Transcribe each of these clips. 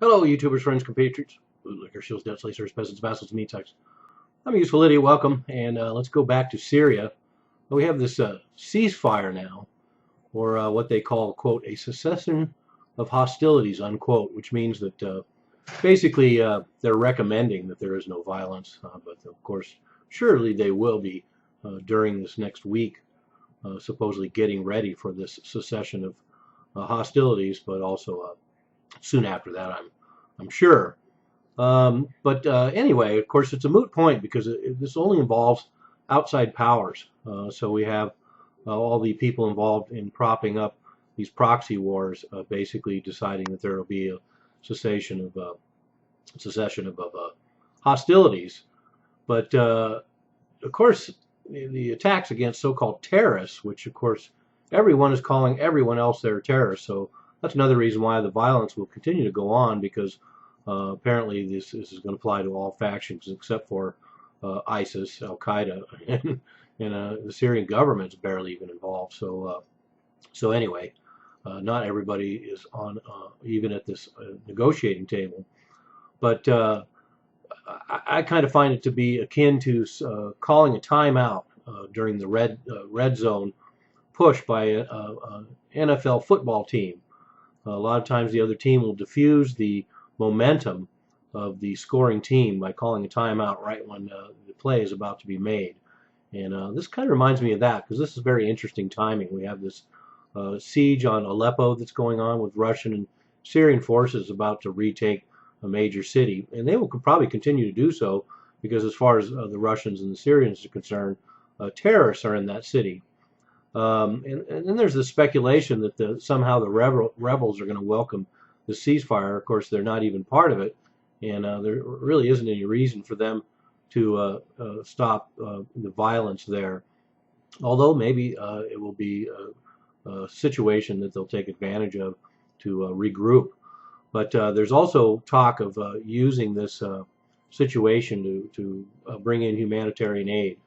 Hello, YouTubers, friends, compatriots, bootlickers, shields, debt slayers, peasants, vassals, meat types. I'm a useful idiot. Welcome, and let's go back to Syria. We have this ceasefire now, or what they call, quote, a cessation of hostilities, unquote, which means that basically they're recommending that there is no violence, but of course, surely they will be during this next week, supposedly getting ready for this cessation of hostilities, but also soon after that, I'm sure. But anyway, of course, it's a moot point because this only involves outside powers. So we have all the people involved in propping up these proxy wars, basically deciding that there will be a cessation of hostilities. But of course, the attacks against so-called terrorists, which of course everyone is calling everyone else they're terrorists. So that's another reason why the violence will continue to go on, because apparently this is going to apply to all factions except for ISIS, Al Qaeda, and the Syrian government's barely even involved. So anyway, not everybody is on even at this negotiating table. But I kind of find it to be akin to calling a timeout during the red zone push by an NFL football team. A lot of times the other team will diffuse the momentum of the scoring team by calling a timeout right when the play is about to be made. And this kind of reminds me of that, because this is very interesting timing. We have this siege on Aleppo that's going on, with Russian and Syrian forces about to retake a major city. And they will probably continue to do so, because as far as the Russians and the Syrians are concerned, terrorists are in that city. And then there's the speculation that somehow the rebels are going to welcome the ceasefire. Of course, they're not even part of it, and there really isn't any reason for them to stop the violence there. Although maybe it will be a situation that they'll take advantage of to regroup. But there's also talk of using this situation to bring in humanitarian aid.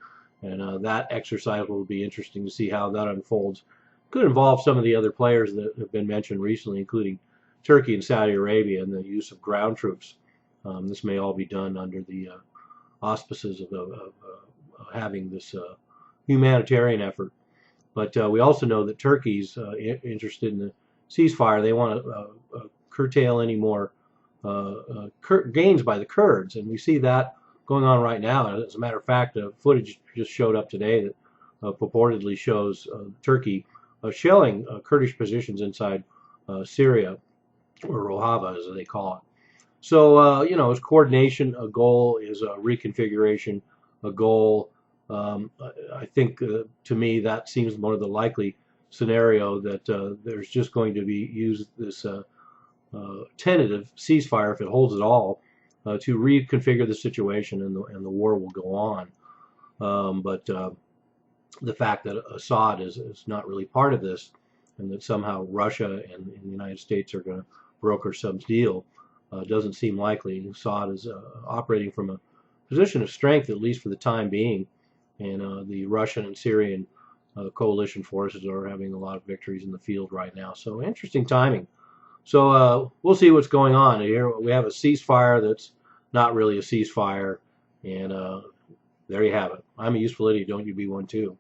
And that exercise will be interesting to see how that unfolds. Could involve some of the other players that have been mentioned recently, including Turkey and Saudi Arabia, and the use of ground troops. This may all be done under the auspices of having this humanitarian effort. But we also know that Turkey's interested in the ceasefire. They want to curtail any more gains by the Kurds, and we see that going on right now. As a matter of fact, footage just showed up today that purportedly shows Turkey shelling Kurdish positions inside Syria, or Rojava as they call it. So, is coordination a goal? Is a reconfiguration a goal? I think, to me, that seems more the likely scenario, that there's just going to be used this tentative ceasefire, if it holds at all, to reconfigure the situation, and the war will go on. But the fact that Assad is not really part of this, and that somehow Russia and the United States are going to broker some deal, doesn't seem likely. Assad is operating from a position of strength, at least for the time being, and the Russian and Syrian coalition forces are having a lot of victories in the field right now. So interesting timing. So we'll see what's going on here. We have a ceasefire that's not really a ceasefire, and there you have it. I'm a useful idiot. Don't you be one too.